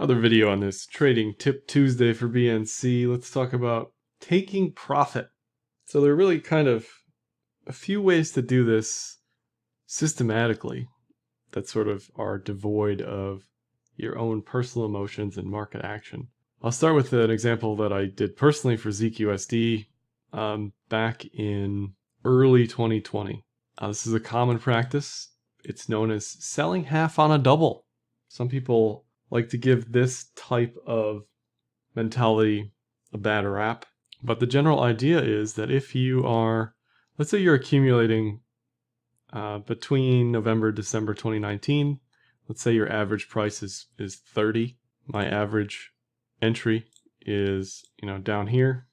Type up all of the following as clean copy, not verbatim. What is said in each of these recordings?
Another video on this Trading Tip Tuesday for BNC. Let's talk about taking profit. So there are really kind of a few ways to do this systematically that sort of are devoid of your own personal emotions and market action. I'll start with an example that I did personally for ZQSD back in early 2020. This is a common practice. It's known as selling half on a double. Some people like to give this type of mentality a bad rap, but the general idea is that if you are, let's say you're accumulating between November, December 2019, let's say your average price is 30. My average entry is, down here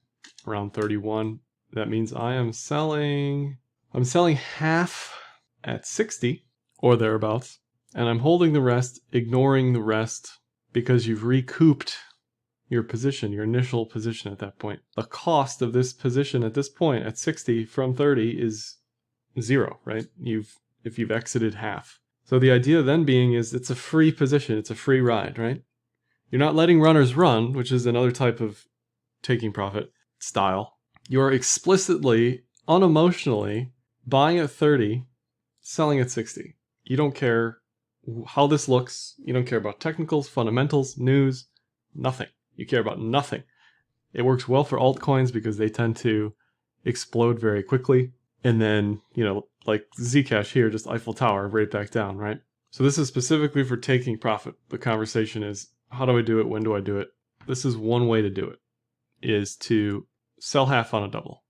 around 31. That means I'm selling half at 60 or thereabouts, and I'm holding the rest, ignoring the rest, because you've recouped your position, your initial position at that point. The cost of this position at this point at 60 from 30 is 0, right? If you've exited half. So the idea then being is it's a free position, it's a free ride, right? You're not letting runners run, which is another type of taking profit style. You're explicitly, unemotionally buying at 30, selling at 60. You don't care how this looks. You don't care about technicals, fundamentals, news, nothing. You care about nothing. It works well for altcoins because they tend to explode very quickly. And then, like Zcash here, just Eiffel Tower, right back down, right? So this is specifically for taking profit. The conversation is, how do I do it? When do I do it? This is one way to do it, is to sell half on a double.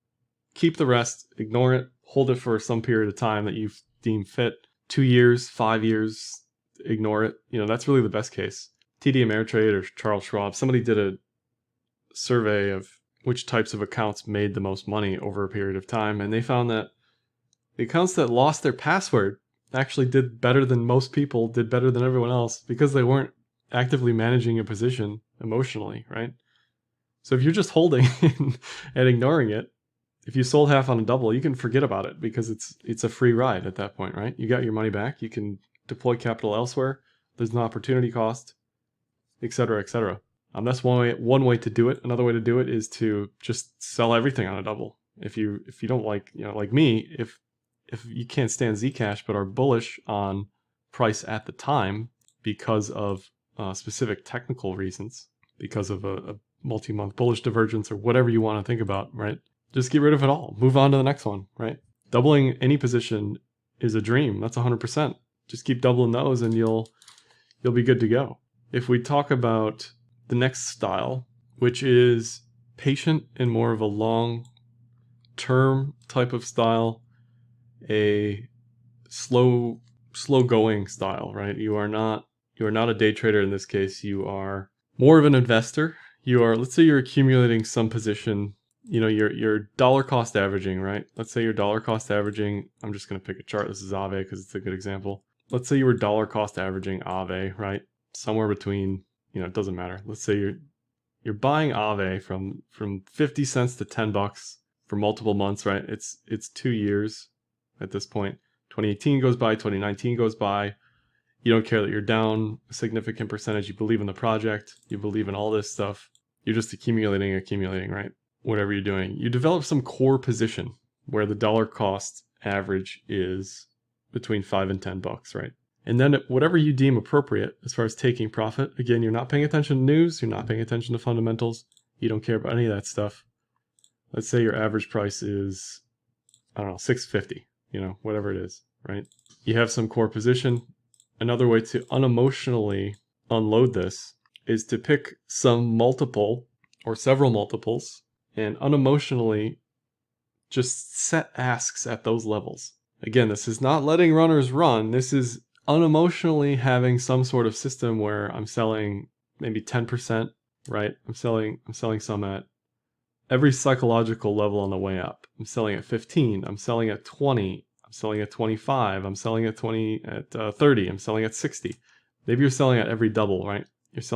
Keep the rest, ignore it, hold it for some period of time that you deem fit. 2 years, 5 years, ignore it. That's really the best case. TD Ameritrade or Charles Schwab, somebody did a survey of which types of accounts made the most money over a period of time, and they found that the accounts that lost their password actually did better than most people, did better than everyone else, because they weren't actively managing a position emotionally, right? So if you're just holding and ignoring it, if you sold half on a double, you can forget about it because it's a free ride at that point, right? You got your money back. You can deploy capital elsewhere. There's no opportunity cost, etc., etc. That's one way to do it. Another way to do it is to just sell everything on a double. If you don't like me, if you can't stand Zcash but are bullish on price at the time because of specific technical reasons, because of a multi-month bullish divergence or whatever you want to think about, right? Just get rid of it all. Move on to the next one, right? Doubling any position is a dream. That's 100%. Just keep doubling those and you'll be good to go. If we talk about the next style, which is patient and more of a long-term type of style, a slow going style, right? You are not a day trader in this case. You are more of an investor. Let's say you're accumulating some position. You're dollar cost averaging, right? Let's say you're dollar cost averaging. I'm just going to pick a chart. This is Aave because it's a good example. Let's say you were dollar cost averaging Aave, right? Somewhere between, it doesn't matter. Let's say you're buying Aave from 50 cents to $10 for multiple months, right? It's 2 years at this point. 2018 goes by, 2019 goes by. You don't care that you're down a significant percentage. You believe in the project. You believe in all this stuff. You're just accumulating, right? Whatever you're doing. You develop some core position where the dollar cost average is between $5 and $10, right? And then whatever you deem appropriate as far as taking profit, again, you're not paying attention to news. You're not paying attention to fundamentals. You don't care about any of that stuff. Let's say your average price is, $6.50, whatever it is, right? You have some core position. Another way to unemotionally unload this is to pick some multiple or several multiples and unemotionally just set asks at those levels. Again, this is not letting runners run. This is unemotionally having some sort of system where I'm selling maybe 10%, right? I'm selling some at every psychological level on the way up. I'm selling at 15. I'm selling at 20. I'm selling at 25. I'm selling at 30. I'm selling at 60. Maybe you're selling at every double, right? Let's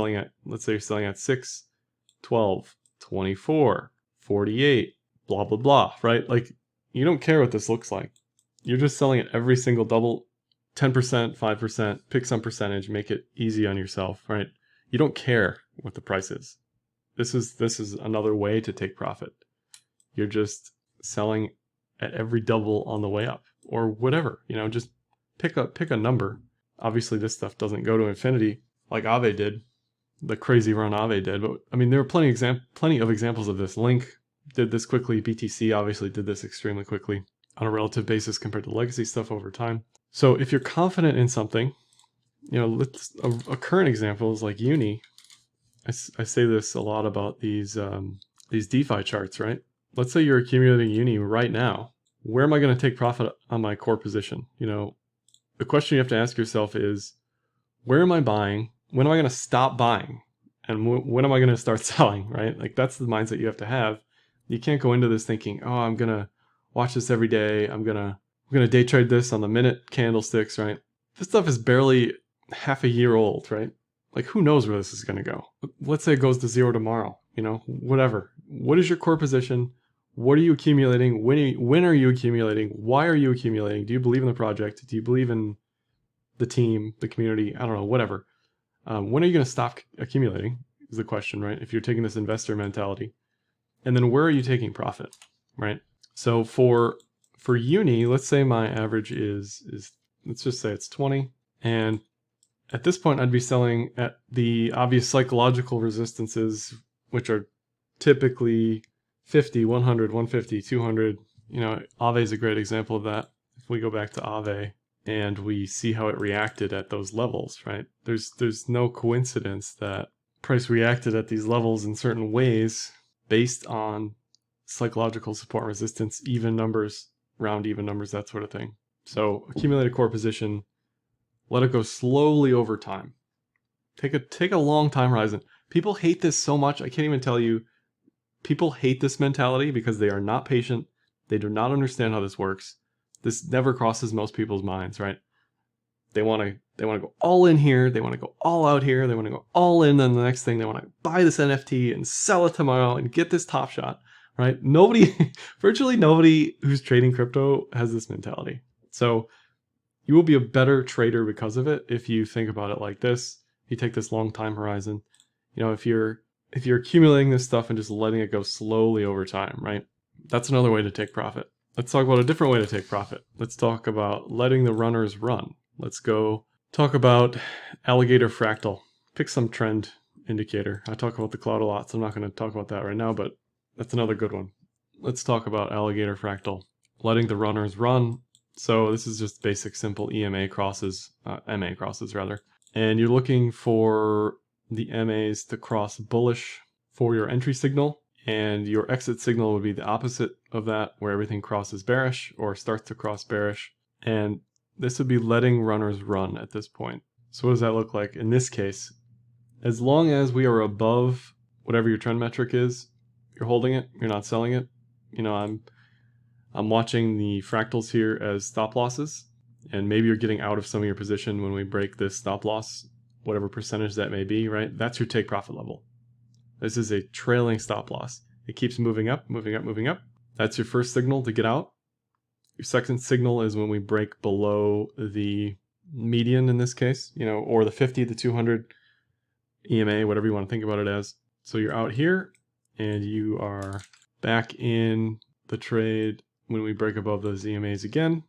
say you're selling at 6, 12, 24, 48, blah, blah, blah, right? Like, you don't care what this looks like. You're just selling at every single double, 10%, 5%, pick some percentage, make it easy on yourself, right? You don't care what the price is. This is another way to take profit. You're just selling at every double on the way up, or whatever. Just pick a number. Obviously, this stuff doesn't go to infinity like Aave did, the crazy run Aave did. But I mean, there are plenty of examples of this. Link did this quickly. BTC obviously did this extremely quickly on a relative basis compared to legacy stuff over time. So if you're confident in something, a current example is like Uni. I say this a lot about these DeFi charts, right? Let's say you're accumulating Uni right now. Where am I going to take profit on my core position? The question you have to ask yourself is, where am I buying? When am I going to stop buying? And when am I going to start selling, right? Like, that's the mindset you have to have. You can't go into this thinking, oh, I'm going to watch this every day. I'm going to day trade this on the minute candlesticks, right? This stuff is barely half a year old, right? Like, who knows where this is going to go? Let's say it goes to zero tomorrow, whatever. What is your core position? What are you accumulating? When are you accumulating? Why are you accumulating? Do you believe in the project? Do you believe in the team, the community? I don't know, whatever. When are you going to stop accumulating is the question, right? If you're taking this investor mentality. And then where are you taking profit, right? So for Uni, let's say my average is let's just say it's 20. And at this point, I'd be selling at the obvious psychological resistances, which are typically 50, 100, 150, 200. Aave is a great example of that. If we go back to Aave and we see how it reacted at those levels, right? There's no coincidence that price reacted at these levels in certain ways based on psychological support and resistance, even numbers, round even numbers, that sort of thing. So accumulate a core position, let it go slowly over time. Take a long time horizon. People hate this so much. I can't even tell you. People hate this mentality because they are not patient. They do not understand how this works. This never crosses most people's minds, right? They want to go all in here. They want to go all out here. They want to go all in. Then the next thing, they want to buy this NFT and sell it tomorrow and get this top shot, right? Virtually nobody who's trading crypto has this mentality. So you will be a better trader because of it if you think about it like this. You take this long time horizon. If you're accumulating this stuff and just letting it go slowly over time, right? That's another way to take profit. Let's talk about a different way to take profit. Let's talk about letting the runners run. Let's go talk about Alligator Fractal. Pick some trend indicator. I talk about the cloud a lot, so I'm not going to talk about that right now, but that's another good one. Let's talk about Alligator Fractal. Letting the runners run. So this is just basic, simple MA crosses rather. And you're looking for the MAs to cross bullish for your entry signal, and your exit signal would be the opposite of that, where everything crosses bearish or starts to cross bearish. And this would be letting runners run at this point. So what does that look like? In this case, as long as we are above whatever your trend metric is, you're holding it, you're not selling it. I'm watching the fractals here as stop losses, and maybe you're getting out of some of your position when we break this stop loss, whatever percentage that may be, right? That's your take profit level. This is a trailing stop loss. It keeps moving up, moving up, moving up. That's your first signal to get out. Your second signal is when we break below the median in this case, or the 50, the 200 EMA, whatever you want to think about it as. So you're out here and you are back in the trade when we break above those EMAs again.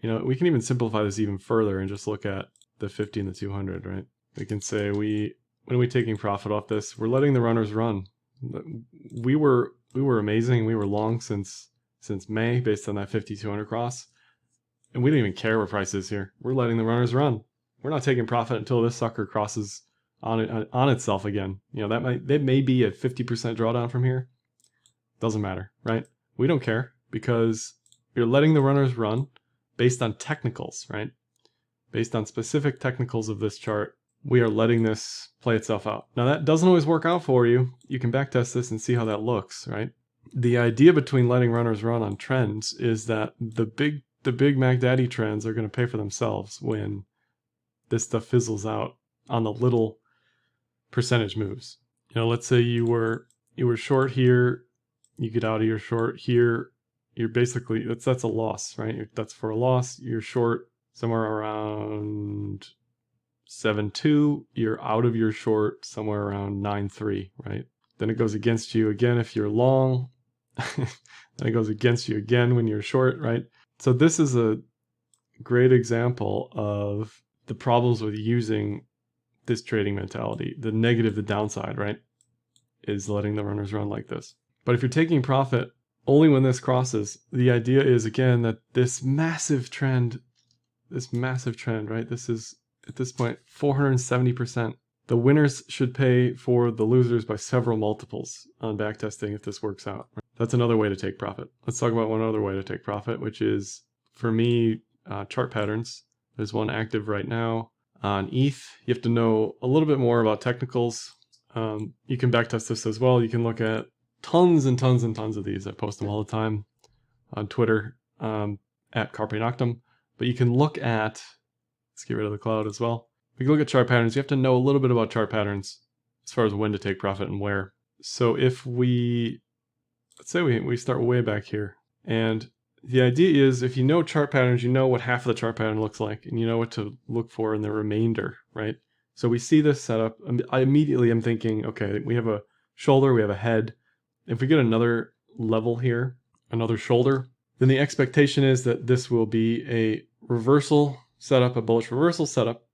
We can even simplify this even further and just look at the 50 and the 200, right? We can say when are we taking profit off this? We're letting the runners run. We were amazing. We were long since May based on that 50-200 cross. And we don't even care what price is here. We're letting the runners run. We're not taking profit until this sucker crosses on itself again. That may be a 50% drawdown from here. Doesn't matter, right? We don't care because you're letting the runners run based on technicals, right? Based on specific technicals of this chart, we are letting this play itself out. Now that doesn't always work out for you. You can backtest this and see how that looks, right? The idea between letting runners run on trends is that the big Mac Daddy trends are going to pay for themselves when this stuff fizzles out on the little percentage moves. Let's say you were short here, you get out of your short here, you're basically, that's a loss, right? That's for a loss. You're short somewhere around 7.2, you're out of your short somewhere around 9.3, right? Then it goes against you again if you're long. Then it goes against you again when you're short, right? So this is a great example of the problems with using this trading mentality. The negative, the downside, right, is letting the runners run like this. But if you're taking profit only when this crosses, the idea is, again, that this massive trend, right? This is, at this point, 470%. The winners should pay for the losers by several multiples on backtesting if this works out. That's another way to take profit. Let's talk about one other way to take profit, which is, for me, chart patterns. There's one active right now on ETH. You have to know a little bit more about technicals. You can backtest this as well. You can look at tons and tons and tons of these. I post them all the time on Twitter at Carpe Noctem. But you can look at, let's get rid of the cloud as well. We can look at chart patterns. You have to know a little bit about chart patterns as far as when to take profit and where. So if we, let's say we start way back here. And the idea is, if you know chart patterns, you know what half of the chart pattern looks like, and you know what to look for in the remainder, right? So we see this setup. I immediately am thinking, okay, we have a shoulder, we have a head. If we get another level here, another shoulder, then the expectation is that this will be a reversal setup, a bullish reversal setup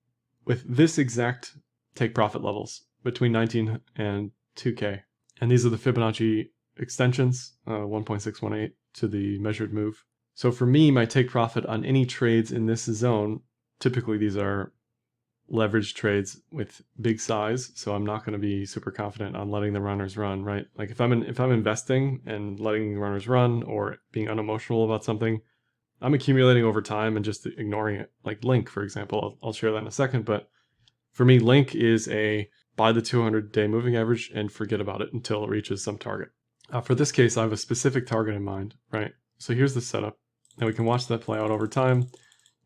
with this exact take profit levels between 19 and 2K. And these are the Fibonacci extensions, 1.618 to the measured move. So for me, my take profit on any trades in this zone, typically these are leveraged trades with big size, so I'm not going to be super confident on letting the runners run, right? Like if I'm investing and letting the runners run or being unemotional about something, I'm accumulating over time and just ignoring it. Like Link, for example, I'll share that in a second, but for me, Link is a buy the 200-day moving average and forget about it until it reaches some target. For this case, I have a specific target in mind, right? So here's the setup. Now we can watch that play out over time.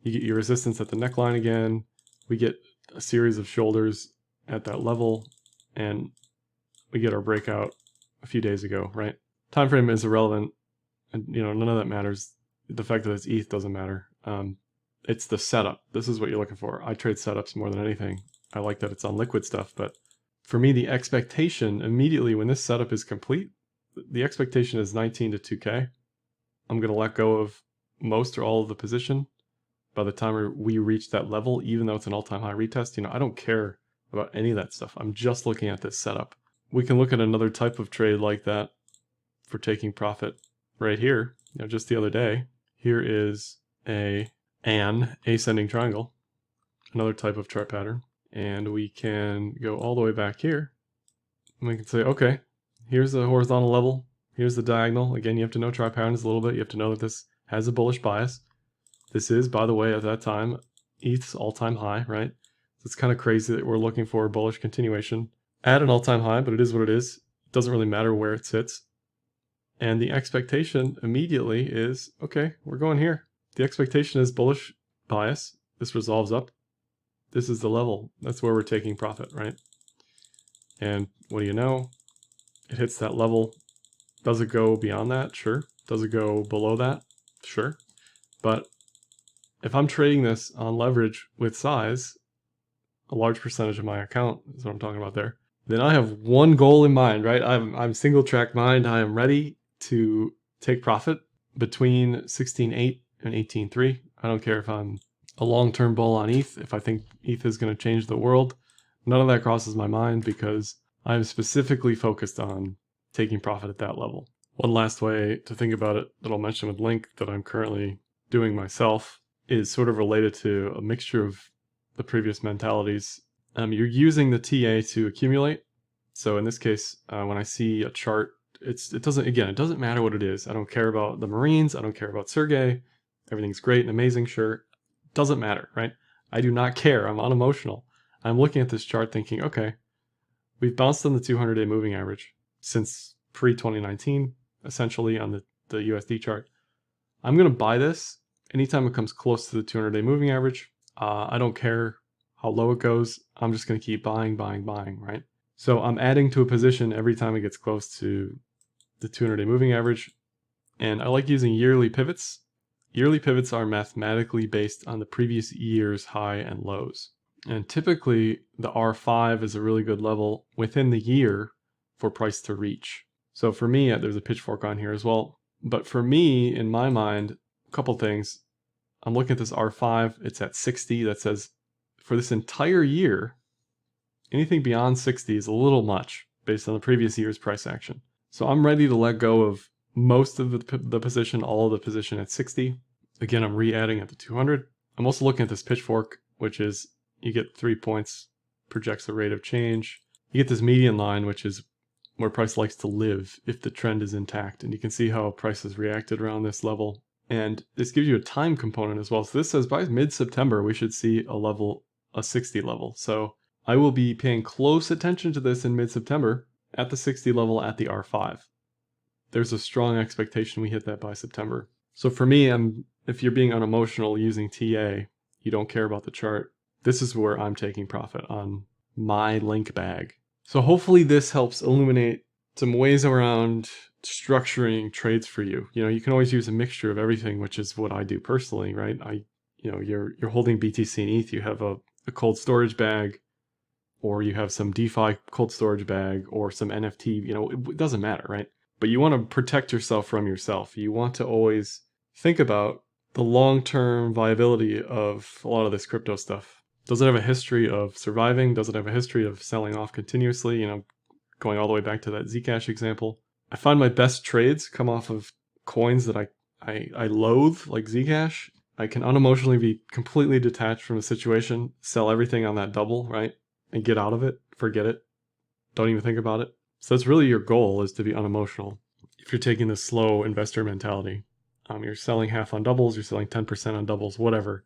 You get your resistance at the neckline again. We get a series of shoulders at that level, and we get our breakout a few days ago, right? Time frame is irrelevant, and none of that matters. The fact that it's ETH doesn't matter. It's the setup. This is what you're looking for. I trade setups more than anything. I like that it's on liquid stuff, but for me, the expectation immediately when this setup is complete, the expectation is 19 to 2K. I'm going to let go of most or all of the position by the time we reach that level, even though it's an all-time high retest. I don't care about any of that stuff. I'm just looking at this setup. We can look at another type of trade like that for taking profit right here. Just the other day, here is an ascending triangle, another type of chart pattern. And we can go all the way back here. And we can say, okay, here's the horizontal level. Here's the diagonal. Again, you have to know chart patterns a little bit. You have to know that this has a bullish bias. This is, by the way, at that time, ETH's all-time high, right? So it's kind of crazy that we're looking for a bullish continuation at an all-time high, but it is what it is. It doesn't really matter where it sits. And the expectation immediately is, okay, we're going here. The expectation is bullish bias. This resolves up. This is the level. That's where we're taking profit, right? And what do you know? It hits that level. Does it go beyond that? Sure. Does it go below that? Sure. But if I'm trading this on leverage with size, a large percentage of my account is what I'm talking about there, then I have one goal in mind, right? I'm single track mind. I am ready to take profit between 16.8 and 18.3. I don't care if I'm a long-term bull on ETH, if I think ETH is going to change the world. None of that crosses my mind because I'm specifically focused on taking profit at that level. One last way to think about it that I'll mention with Link that I'm currently doing myself is sort of related to a mixture of the previous mentalities. You're using the TA to accumulate. So in this case, when I see a chart, it doesn't matter what it is. I don't care about the Marines. I don't care about Sergey. Everything's great and amazing, sure. Doesn't matter, right? I do not care. I'm unemotional. I'm looking at this chart thinking, okay, we've bounced on the 200-day moving average since pre-2019, essentially on the USD chart. I'm going to buy this anytime it comes close to the 200-day moving average. I don't care how low it goes. I'm just going to keep buying, right? So I'm adding to a position every time it gets close to the 200-day moving average. And I like using yearly pivots. Yearly pivots are mathematically based on the previous year's high and lows. And typically the R5 is a really good level within the year for price to reach. So for me, there's a pitchfork on here as well. But for me, in my mind, a couple things. I'm looking at this R5, it's at 60. That says for this entire year, anything beyond 60 is a little much based on the previous year's price action. So I'm ready to let go of most of the position, all of the position at 60. Again, I'm re-adding at the 200. I'm also looking at this pitchfork, which is you get 3 points, projects the rate of change. You get this median line, which is where price likes to live if the trend is intact. And you can see how price has reacted around this level. And this gives you a time component as well. So this says by mid-September, we should see a 60 level. So I will be paying close attention to this in mid-September at the 60 level at the R5. There's a strong expectation we hit that by September. So for me, if you're being unemotional using TA, you don't care about the chart, this is where I'm taking profit on my link bag. So hopefully this helps illuminate some ways around structuring trades for you. You know, you can always use a mixture of everything, which is what I do personally, right? You're holding BTC and ETH, you have a cold storage bag, or you have some DeFi cold storage bag, or some NFT, it doesn't matter, right? But you want to protect yourself from yourself. You want to always think about the long-term viability of a lot of this crypto stuff. Does it have a history of surviving? Does it have a history of selling off continuously? Going all the way back to that Zcash example. I find my best trades come off of coins that I loathe, like Zcash. I can unemotionally be completely detached from the situation, sell everything on that double, right? And get out of it, forget it, don't even think about it. So that's really your goal, is to be unemotional. If you're taking the slow investor mentality, you're selling half on doubles, you're selling 10% on doubles, whatever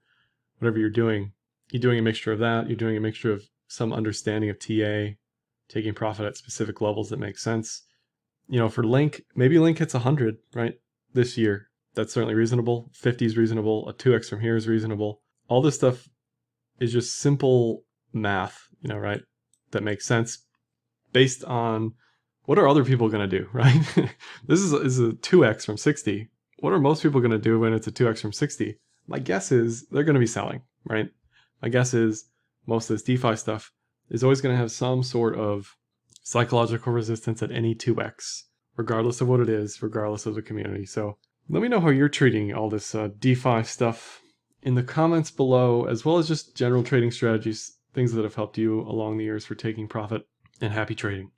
you're doing a mixture of that. You're doing a mixture of some understanding of TA, taking profit at specific levels that make sense. For Link, maybe Link hits 100, right? This year. That's certainly reasonable. 50 is reasonable. A 2x from here is reasonable. All this stuff is just simple math, right? That makes sense based on what are other people going to do, right? This is a 2x from 60. What are most people going to do when it's a 2x from 60? My guess is they're going to be selling, right? My guess is most of this DeFi stuff is always going to have some sort of psychological resistance at any 2x, regardless of what it is, regardless of the community. So let me know how you're treating all this DeFi stuff in the comments below, as well as just general trading strategies, things that have helped you along the years for taking profit, and happy trading.